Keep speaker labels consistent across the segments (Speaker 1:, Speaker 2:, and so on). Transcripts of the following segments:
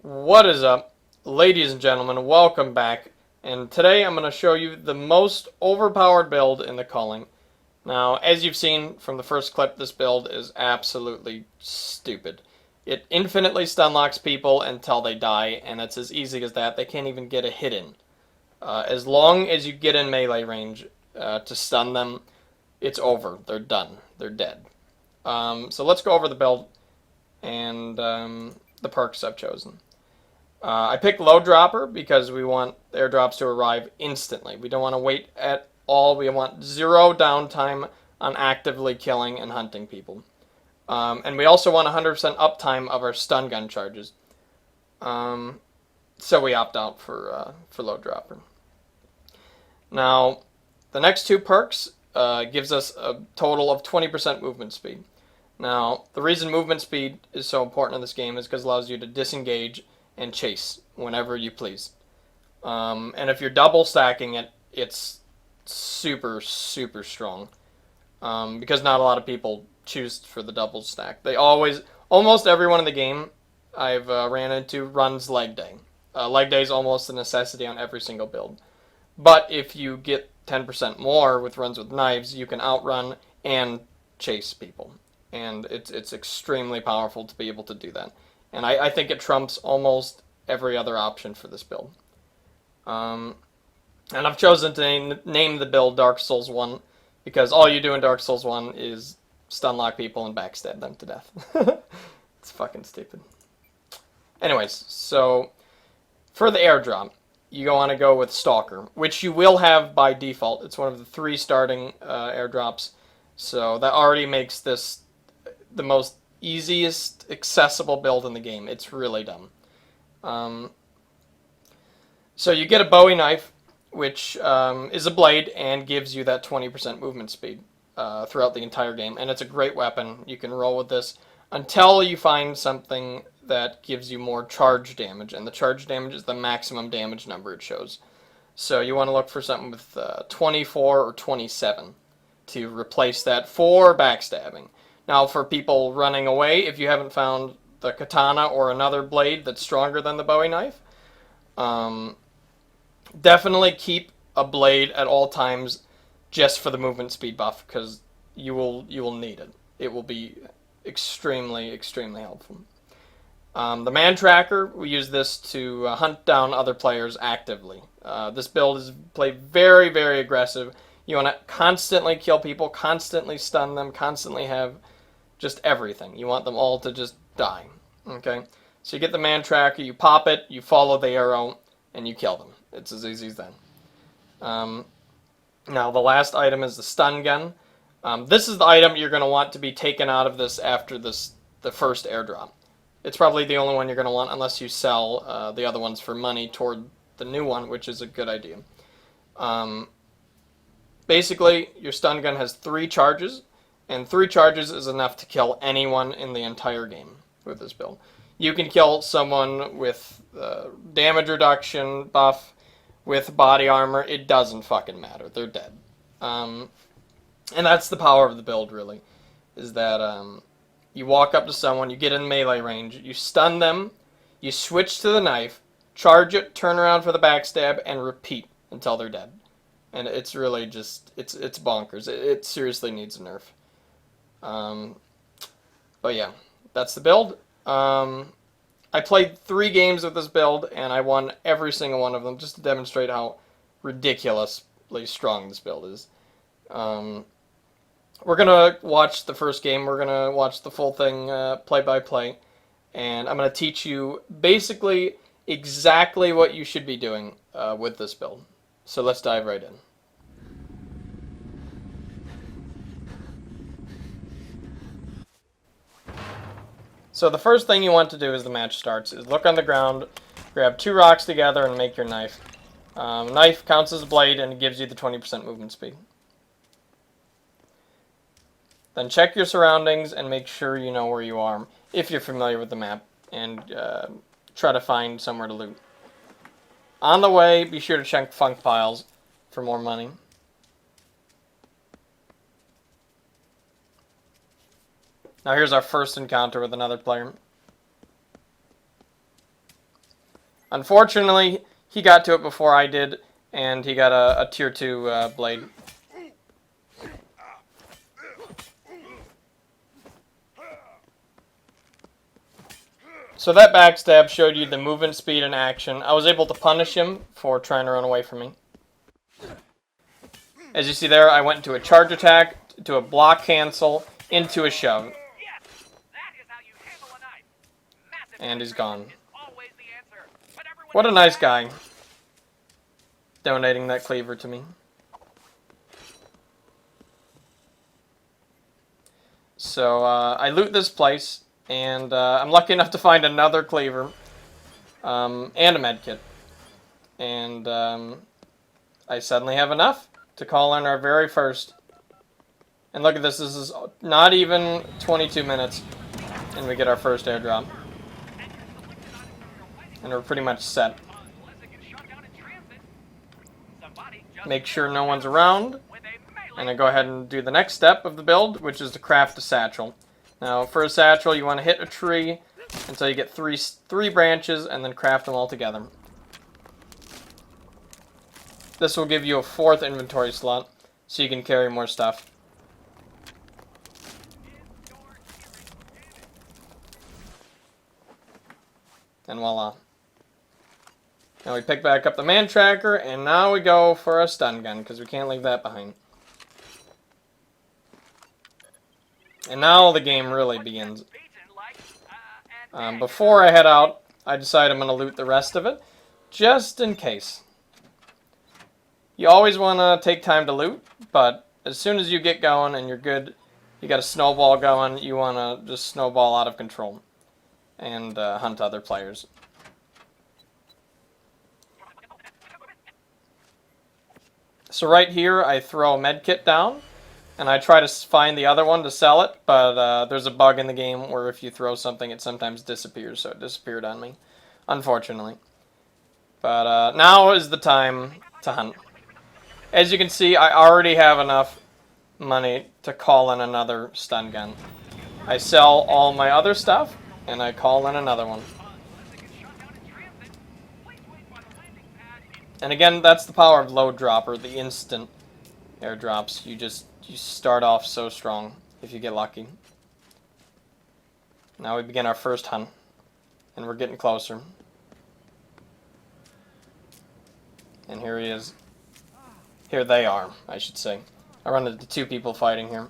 Speaker 1: What is up, ladies and gentlemen? Welcome back. And today I'm going to show you the most overpowered build in the Culling. Now, as you've seen from the first clip, this build is absolutely stupid. It infinitely stun locks people until they die, and it's as easy as that. They can't even get a hit in. As long as you get in melee range to stun them, it's over. They're done. They're dead. So let's go over the build and the perks I've chosen. I picked Low Dropper because we want airdrops to arrive instantly. We don't want to wait at all. We want zero downtime on actively killing and hunting people. And we also want 100% uptime of our stun gun charges. So we opt out for Low Dropper. Now, the next two perks gives us a total of 20% movement speed. Now, the reason movement speed is so important in this game is because it allows you to disengage and chase whenever you please. And if you're double stacking it, it's super, super strong. Because not a lot of people choose for the double stack. Almost everyone in the game I've ran into runs leg day. Leg day is almost a necessity on every single build. But if you get 10% more with runs with knives, you can outrun and chase people. And it's extremely powerful to be able to do that. And I think it trumps almost every other option for this build. And I've chosen to name the build Dark Souls 1 because all you do in Dark Souls 1 is stun lock people and backstab them to death. It's fucking stupid. Anyways, so for the airdrop, you want to go with Stalker, which you will have by default. It's one of the 3 starting airdrops, so that already makes this the most easiest accessible build in the game. It's really dumb. So you get a Bowie knife, which is a blade and gives you that 20% movement speed throughout the entire game, and it's a great weapon. You can roll with this until you find something that gives you more charge damage, and the charge damage is the maximum damage number it shows. So you want to look for something with 24 or 27 to replace that for backstabbing. Now, for people running away, if you haven't found the katana or another blade that's stronger than the Bowie knife, definitely keep a blade at all times just for the movement speed buff, because you will need it. It will be extremely, extremely helpful. The man tracker, we use this to hunt down other players actively. This build is played very, very aggressive. You want to constantly kill people, constantly stun them, constantly have just everything. You want them all to just die. Okay? So you get the man tracker, you pop it, you follow the arrow, and you kill them. It's as easy as that. Now, the last item is the stun gun. This is the item you're going to want to be taken out of this after the first airdrop. It's probably the only one you're going to want unless you sell the other ones for money toward the new one, which is a good idea. Basically, your stun gun has 3 charges, and 3 charges is enough to kill anyone in the entire game with this build. You can kill someone with damage reduction buff, with body armor. It doesn't fucking matter. They're dead. And that's the power of the build, really, is that you walk up to someone, you get in melee range, you stun them, you switch to the knife, charge it, turn around for the backstab, and repeat until they're dead. And it's really just, it's bonkers. It seriously needs a nerf. But yeah, that's the build. I played 3 games with this build, and I won every single one of them, just to demonstrate how ridiculously strong this build is. We're going to watch the first game. We're going to watch the full thing play by play, and I'm going to teach you basically exactly what you should be doing with this build. So let's dive right in. So the first thing you want to do as the match starts is look on the ground, grab 2 rocks together, and make your knife. Knife counts as a blade and gives you the 20% movement speed. Then check your surroundings and make sure you know where you are, if you're familiar with the map, and try to find somewhere to loot. On the way, be sure to check funk piles for more money. Now here's our first encounter with another player. Unfortunately, he got to it before I did, and he got a tier 2 blade. So that backstab showed you the movement speed in action. I was able to punish him for trying to run away from me. As you see there, I went into a charge attack, to a block cancel, into a shove. And he's gone. What a nice guy. Donating that cleaver to me. So I loot this place, and I'm lucky enough to find another cleaver and a medkit. And I suddenly have enough to call in our very first. And look at this, this is not even 22 minutes, and we get our first airdrop. And we're pretty much set. Make sure no one's around. And I go ahead and do the next step of the build, which is to craft a satchel. Now, for a satchel, you want to hit a tree until you get three branches, and then craft them all together. This will give you a 4th inventory slot, so you can carry more stuff. And voila. Now we pick back up the man tracker, and now we go for a stun gun, because we can't leave that behind. And now the game really begins. Before I head out, I decide I'm going to loot the rest of it, just in case. You always want to take time to loot, but as soon as you get going and you're good, you got a snowball going, you want to just snowball out of control and hunt other players. So right here, I throw a medkit down, and I try to find the other one to sell it, but there's a bug in the game where if you throw something, it sometimes disappears, so it disappeared on me, unfortunately. But now is the time to hunt. As you can see, I already have enough money to call in another stun gun. I sell all my other stuff, and I call in another one. And again, that's the power of Load Dropper, the instant airdrops. You start off so strong if you get lucky. Now we begin our first hunt, and we're getting closer. And here he is. Here they are, I should say. I run into 2 people fighting here.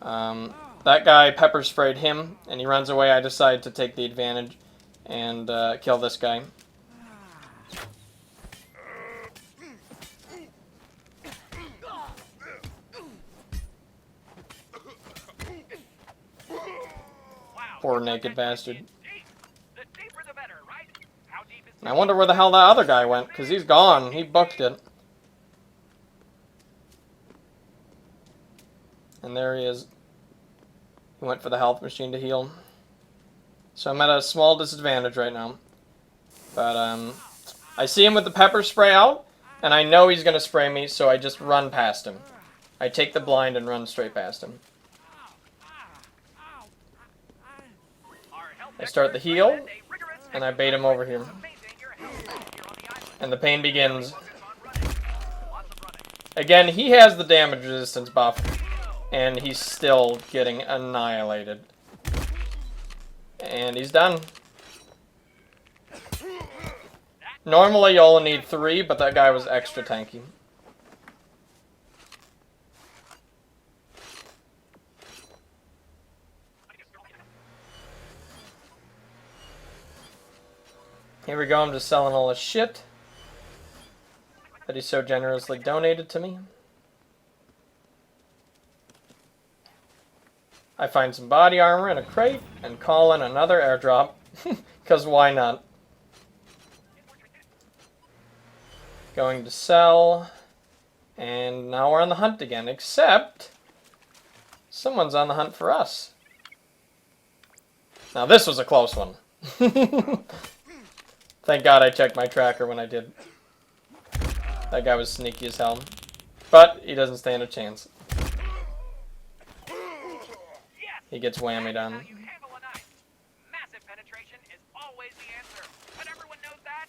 Speaker 1: That guy pepper sprayed him, and he runs away. I decide to take the advantage and kill this guy. Poor naked bastard. And I wonder where the hell that other guy went, because he's gone. He booked it. And there he is. He went for the health machine to heal. So I'm at a small disadvantage right now. But I see him with the pepper spray out, and I know he's going to spray me, so I just run past him. I take the blind and run straight past him. I start the heal, and I bait him over here. And the pain begins. Again, he has the damage resistance buff, and he's still getting annihilated. And he's done. Normally you only need 3, but that guy was extra tanky. Here we go, I'm just selling all this shit that he so generously donated to me. I find some body armor in a crate and call in another airdrop, because why not? Going to sell, and now we're on the hunt again, except someone's on the hunt for us. Now this was a close one. Thank God I checked my tracker when I did. That guy was sneaky as hell. But he doesn't stand a chance. He gets whammied on.
Speaker 2: Massive penetration is always the answer, but everyone knows that,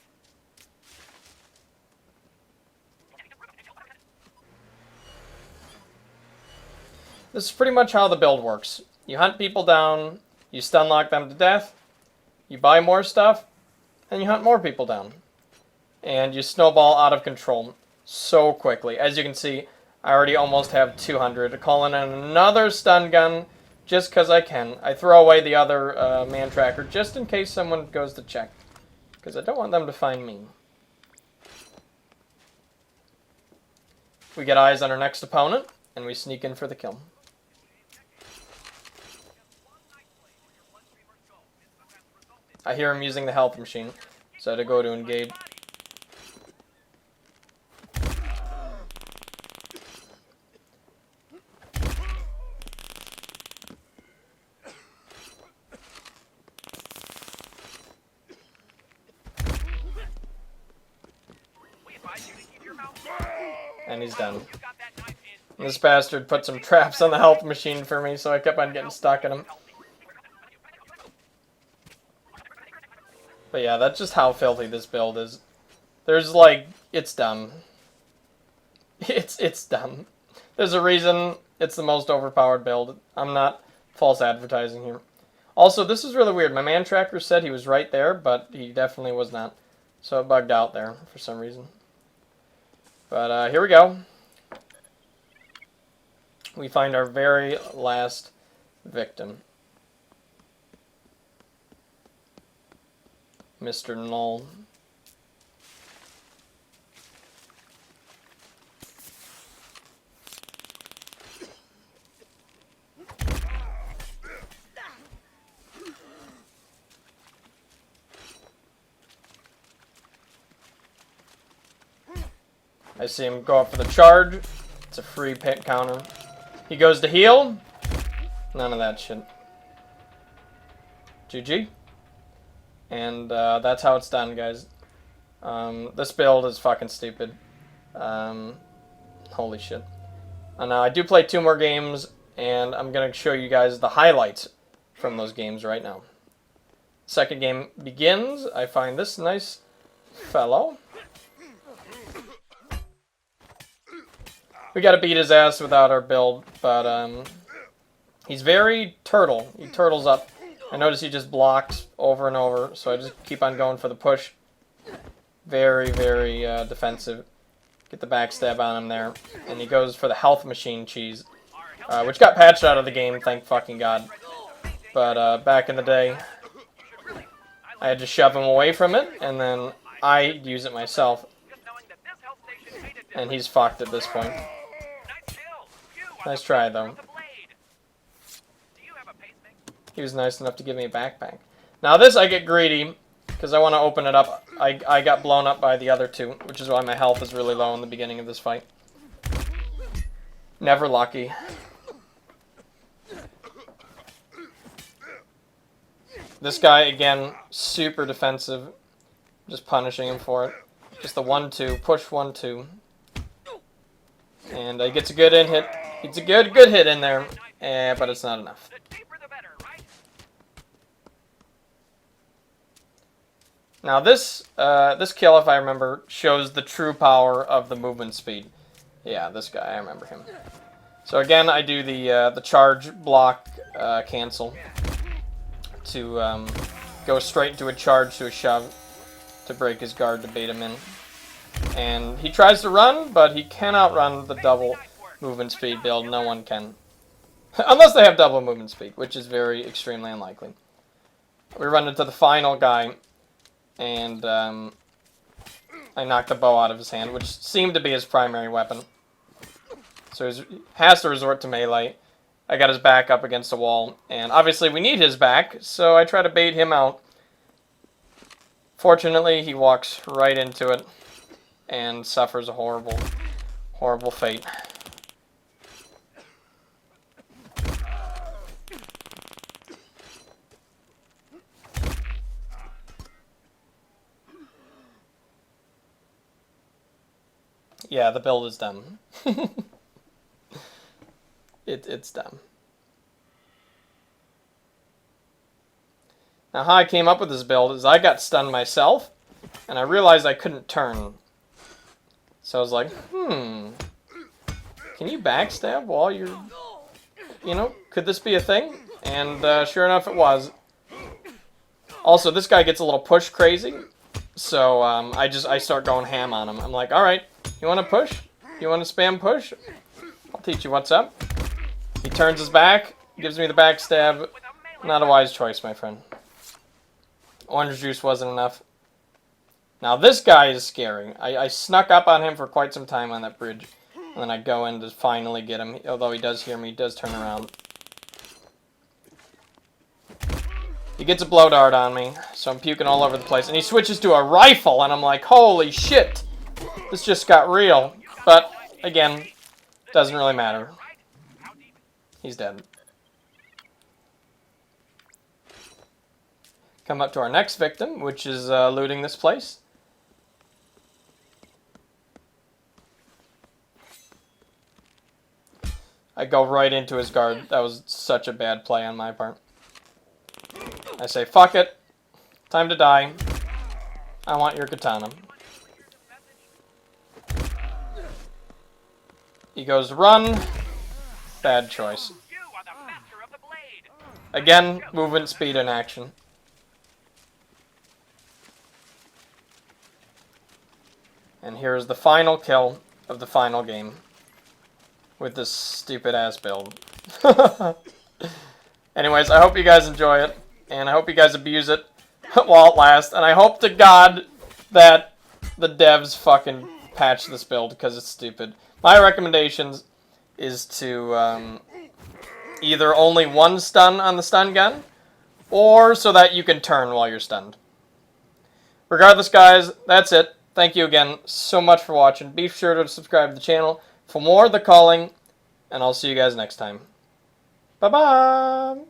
Speaker 1: This is pretty much how the build works. You hunt people down, you stun lock them to death, you buy more stuff, and you hunt more people down. And you snowball out of control so quickly. As you can see, I already almost have 200. Calling in another stun gun just because I can. I throw away the other man tracker just in case someone goes to check. Because I don't want them to find me. We get eyes on our next opponent, and we sneak in for the kill. I hear him using the health machine, so I had to go to engage. And he's done. This bastard put some traps on the health machine for me, so I kept on getting stuck in him. But yeah, that's just how filthy this build is. There's like, it's dumb. It's dumb. There's a reason it's the most overpowered build. I'm not false advertising here. Also, this is really weird. My man tracker said he was right there, but he definitely was not. So it bugged out there for some reason. But here we go. We find our very last victim. Mr. Null. I see him go up for the charge. It's a free pit counter. He goes to heal. None of that shit. GG. And that's how it's done, guys. This build is fucking stupid. Holy shit. Now, I do play 2 more games, and I'm going to show you guys the highlights from those games right now. Second game begins. I find this nice fellow. We gotta beat his ass without our build, but he's very turtle. He turtles up. I notice he just blocks over and over, so I just keep on going for the push. Very, very defensive. Get the backstab on him there. And he goes for the health machine cheese, which got patched out of the game, thank fucking God. But back in the day, I had to shove him away from it, and then I'd use it myself. And he's fucked at this point. Nice try, though. He was nice enough to give me a backpack. Now this, I get greedy, because I want to open it up. I got blown up by the other 2, which is why my health is really low in the beginning of this fight. Never lucky. This guy, again, super defensive. Just punishing him for it. Just the 1-2, push 1-2. And he gets a good hit. It's a good hit in there, but it's not enough. Now this this kill, if I remember, shows the true power of the movement speed. Yeah, this guy, I remember him. So again, I do the charge block cancel to go straight into a charge to a shove to break his guard to bait him in. And he tries to run, but he cannot run the double movement speed build. No one can. Unless they have double movement speed, which is very extremely unlikely. We run into the final guy, and I knock the bow out of his hand, which seemed to be his primary weapon. So he has to resort to melee. I got his back up against the wall, and obviously we need his back, so I try to bait him out. Fortunately, he walks right into it and suffers a horrible, horrible fate. Yeah, the build is dumb. It's dumb. Now, how I came up with this build is I got stunned myself, and I realized I couldn't turn. So I was like, can you backstab while you're you know, could this be a thing? And sure enough, it was. Also, this guy gets a little push crazy, so I start going ham on him. I'm like, all right, you want to push? You want to spam push? I'll teach you what's up. He turns his back, gives me the backstab. Not a wise choice, my friend. Orange juice wasn't enough. Now this guy is scary. I snuck up on him for quite some time on that bridge. And then I go in to finally get him. Although he does hear me, he does turn around. He gets a blow dart on me, so I'm puking all over the place. And he switches to a rifle, and I'm like, holy shit! This just got real. But, again, doesn't really matter. He's dead. Come up to our next victim, which is looting this place. I go right into his guard. That was such a bad play on my part. I say, fuck it. Time to die. I want your katana. He goes, run. Bad choice. Again, movement speed in action. And here's the final kill of the final game. With this stupid ass build. Anyways, I hope you guys enjoy it. And I hope you guys abuse it while it lasts. And I hope to God that the devs fucking patch this build because it's stupid. My recommendations is to either only one stun on the stun gun, or so that you can turn while you're stunned. Regardless, guys, that's it. Thank you again so much for watching. Be sure to subscribe to the channel for more of the Culling, and I'll see you guys next time. Bye-bye!